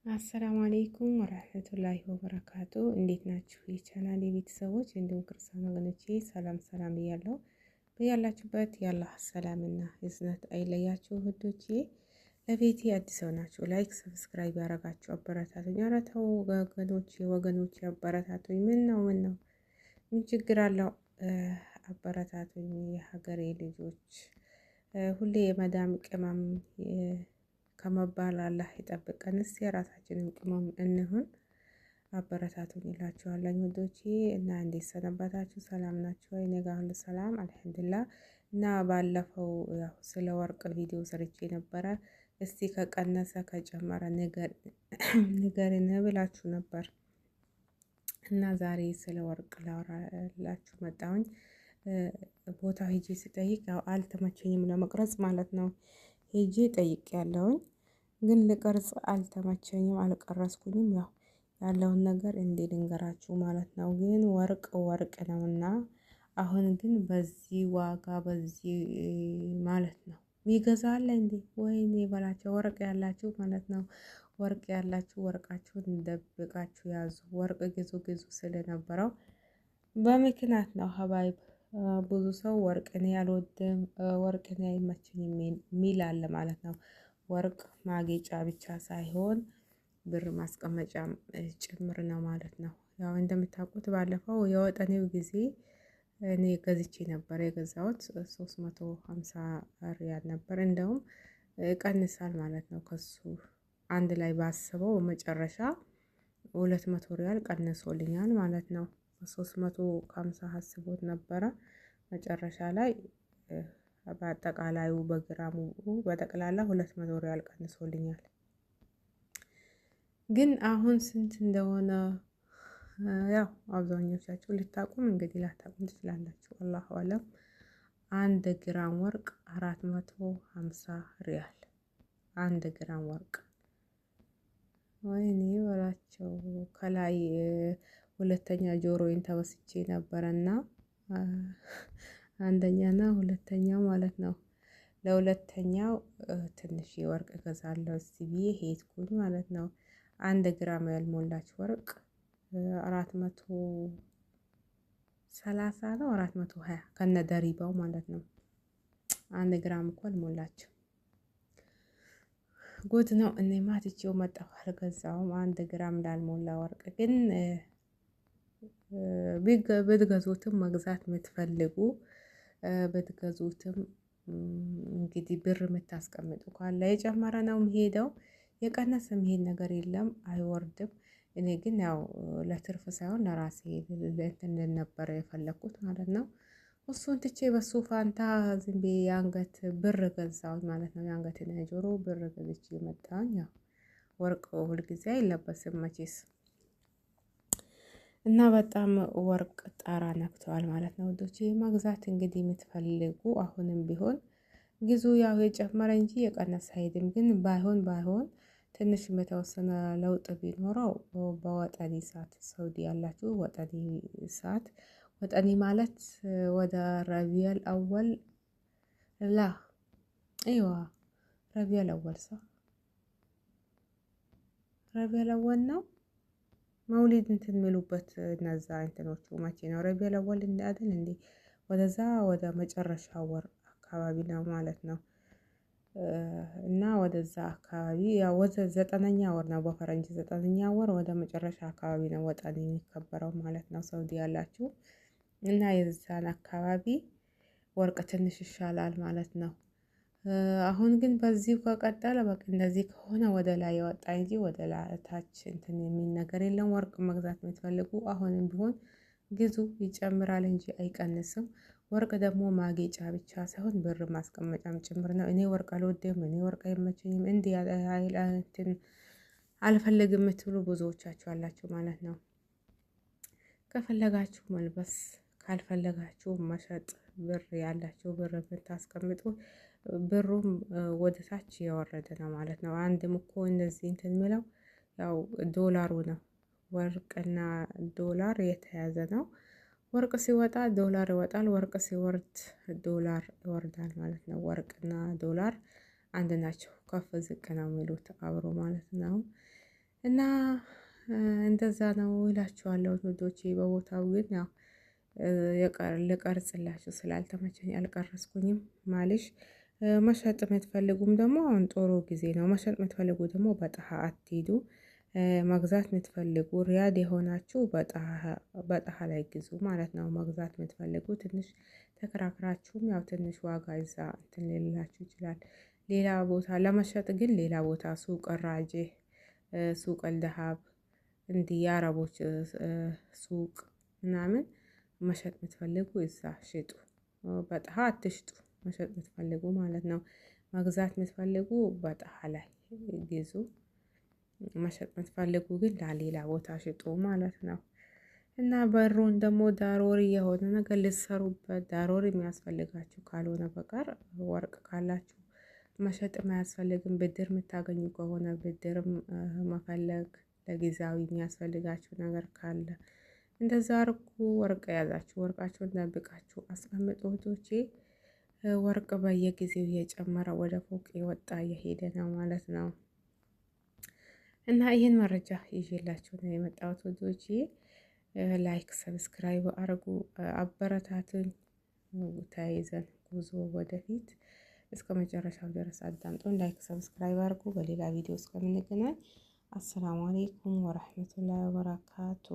አሰላሙ አለይኩም ወራህመቱላሂ ወበረካቱ። እንዴት ናችሁ የቻናሌ ቤተሰቦች እንዲሁም ክርስቲያን ወገኖቼ ሰላም ሰላም እያለሁ በያላችሁበት የአላህ ሰላምና እዝነት አይለያችሁ ውዶቼ። ለቤቴ አዲስ ናችሁ ላይክ ሰብስክራይብ ያደረጋችሁ አበረታቱኝ። ኧረ ተው ወገኖቼ አበረታቱኝ። ምን ነው ምን ችግር አለው? አበረታቱኝ የሀገሬ ልጆች። ሁሌ የመዳም ቅመም ከመባል አላህ ይጠብቀን። እስኪ የራሳችንን ቅመም እንሁን። አበረታቱኝ እላችኋለሁ ውዶቼ። እና እንዴት ሰነበታችሁ? ሰላም ናችሁ ወይ? እኔ ጋር ሁሉ ሰላም አልሐምዱሊላህ። እና ባለፈው ያው ስለ ወርቅ ቪዲዮ ሰርቼ ነበረ። እስቲ ከቀነሰ ከጨመረ ንገሪን ብላችሁ ነበር እና ዛሬ ስለ ወርቅ ላወራላችሁ መጣሁኝ። ቦታ ሄጄ ስጠይቅ ያው አልተመቸኝም ለመቅረጽ ማለት ነው። ሄጄ ጠይቅ ያለውኝ ግን ልቀርጽ አልተመቸኝም፣ አልቀረስኩኝም። ያው ያለውን ነገር እንዴ ልንገራችሁ ማለት ነው። ግን ወርቅ ነውና አሁን ግን በዚህ ዋጋ በዚህ ማለት ነው ይገዛል እንዴ? ወይኔ በላቸው። ወርቅ ያላችሁ ማለት ነው፣ ወርቅ ያላችሁ ወርቃችሁን ደብቃችሁ ያዙ። ወርቅ ግዙ ስለነበረው በምክንያት ነው ሀባይብ። ብዙ ሰው ወርቅ እኔ አልወድም፣ ወርቅ እኔ አይመቸኝም የሚል አለ ማለት ነው። ወርቅ ማጌጫ ብቻ ሳይሆን ብር ማስቀመጫም ጭምር ነው ማለት ነው። ያው እንደምታውቁት ባለፈው የወጠኔው ጊዜ እኔ ገዝቼ ነበር። የገዛሁት 350 ሪያል ነበር። እንደውም ቀንሳል ማለት ነው። ከሱ አንድ ላይ ባስበው መጨረሻ 200 ሪያል ቀንሶልኛል ማለት ነው። 350 አስቦት ነበረ መጨረሻ ላይ በአጠቃላዩ በግራሙ በጠቅላላ 200 ሪያል ቀንሶልኛል። ግን አሁን ስንት እንደሆነ ያው አብዛኞቻችሁ ልታቁም እንግዲህ ላታቁም ትችላላችሁ። አላሁ አለም። 1 ግራም ወርቅ 450 ሪያል 1 ግራም ወርቅ። ወይኔ ወላቸው። ከላይ ሁለተኛ ጆሮዬን ተበስቼ ነበረና አንደኛና ሁለተኛው ማለት ነው። ለሁለተኛው ትንሽ ወርቅ እገዛለሁ እስቲ ብዬ ሄድኩኝ ማለት ነው። 1 ግራም ያልሞላች ወርቅ 430 ነው 420 ከነ ደሪባው ማለት ነው። 1 ግራም እኮ አልሞላችም። ጉድ ነው። እኔ ማትቼው መጣሁ አልገዛውም። 1 ግራም ላልሞላ ወርቅ ግን ብትገዙትም መግዛት የምትፈልጉ ብትገዙትም እንግዲህ ብር የምታስቀምጡ ካለ የጨመረ ነው የሚሄደው፣ የቀነሰ የሚሄድ ነገር የለም፣ አይወርድም። እኔ ግን ያው ለትርፍ ሳይሆን ለራሴ እንትን ነበር የፈለኩት ማለት ነው። እሱን ትቼ በሱ ፋንታ ዝም ብዬ የአንገት ብር ገዛሁኝ ማለት ነው። የአንገትና የጆሮ ብር ገዝቼ መጣሁኝ። ያው ወርቅ ሁልጊዜ አይለበስም መቼስ እና በጣም ወርቅ ጣራ ነክተዋል ማለት ነው ውዶቼ። መግዛት እንግዲህ የምትፈልጉ አሁንም ቢሆን ግዙ። ያው የጨመረ እንጂ የቀነሰ አይሄድም። ግን ባይሆን ትንሽ የተወሰነ ለውጥ ቢኖረው በወጠኒ ሰዓት ሳውዲ ያላችሁ ወጠኒ ሰዓት፣ ወጠኒ ማለት ወደ ረቢየል አወል አይዋ ረቢየል አወል ረቢየል አወል ነው መውሊድ እንትን የሚሉበት እነዛ እንትኖቹ መቼ ነው? ረቢየል አወል አይደል እንዴ? ወደዛ ወደ መጨረሻ ወር አካባቢ ነው ማለት ነው። እና ወደዛ አካባቢ ያው ወደ 9ኛ ወር ነው በፈረንጅ 9ኛ ወር ወደ መጨረሻ አካባቢ ነው ወጠን የሚከበረው ማለት ነው ሳውዲ ያላችሁ። እና የዛን አካባቢ ወርቅ ትንሽ ይሻላል ማለት ነው። አሁን ግን በዚህ ከቀጠለ በቃ እንደዚህ ከሆነ ወደ ላይ የወጣ እንጂ ወደ ላይ ታች እንትን የሚል ነገር የለም። ወርቅ መግዛት የምትፈልጉ አሁንም ቢሆን ግዙ፣ ይጨምራል እንጂ አይቀንስም። ወርቅ ደግሞ ማጌጫ ብቻ ሳይሆን ብር ማስቀመጫም ጭምር ነው። እኔ ወርቅ አልወድም፣ እኔ ወርቅ አይመቸኝም፣ እንዲህ እንትን አልፈልግም የምትሉ ብዙዎቻችሁ አላችሁ ማለት ነው። ከፈለጋችሁ መልበስ፣ ካልፈለጋችሁ መሸጥ፣ ብር ያላችሁ ብር ብታስቀምጡ ብሩም ወደ ታች የወረደ ነው ማለት ነው። አንድም እኮ እንደዚህ እንትን የሚለው ያው ዶላሩ ነው። ወርቅና ዶላር የተያዘ ነው። ወርቅ ሲወጣ ዶላር ይወጣል፣ ወርቅ ሲወርድ ዶላር ይወርዳል ማለት ነው። ወርቅና ዶላር አንድ ናቸው። ከፍ ዝቅ ነው የሚሉት አብሮ ማለት ነው። እና እንደዛ ነው እላችኋለሁ ውዶቼ። በቦታው ግን ያው ልቀርጽላችሁ ስላልተመቸኝ አልቀረጽኩኝም ማለሽ። መሸጥ የምትፈልጉም ደግሞ አሁን ጥሩ ጊዜ ነው። መሸጥ የምትፈልጉ ደግሞ በጣሃ አትሄዱ። መግዛት የምትፈልጉ ሪያድ የሆናችሁ በጣሃ ላይ ግዙ ማለት ነው። መግዛት የምትፈልጉ ትንሽ ተከራክራችሁም ያው ትንሽ ዋጋ ይዛ እንትን ሊላችሁ ይችላል። ሌላ ቦታ ለመሸጥ ግን ሌላ ቦታ ሱቅ ራጄ፣ ሱቅ አልደሃብ እንዲህ የአረቦች ሱቅ ምናምን መሸጥ የምትፈልጉ እዛ ሽጡ። በጣሃ አትሽጡ፣ መሸጥ የምትፈልጉ ማለት ነው። መግዛት የምትፈልጉ በጣሃ ላይ ግዙ። መሸጥ የምትፈልጉ ግን ለሌላ ቦታ ሽጡ ማለት ነው። እና በሩን ደግሞ ዳሮሪ የሆነ ነገር ልትሰሩበት ዳሮሪ የሚያስፈልጋችሁ ካልሆነ በቀር ወርቅ ካላችሁ መሸጥም አያስፈልግም። ብድር የምታገኙ ከሆነ ብድርም መፈለግ ለጊዜያዊ የሚያስፈልጋችሁ ነገር ካለ እንደዛ አርጉ። ወርቅ ያዛችሁ ወርቃችሁን ጠብቃችሁ አስቀምጡ እህቶቼ። ወርቅ በየጊዜው እየጨመረ ወደ ፎቅ የወጣ እየሄደ ነው ማለት ነው። እና ይህን መረጃ ይዤላችሁ ነው የመጣሁት ውዶቼ። ላይክ ሰብስክራይብ አርጉ፣ አበረታቱኝ። ተያይዘን ጉዞ ወደፊት እስከ መጨረሻው ድረስ አዳምጡን። ላይክ ሰብስክራይብ አርጉ። በሌላ ቪዲዮ እስከምንገናኝ አሰላሙ አሌይኩም ወራህመቱላሂ ወበረካቱ።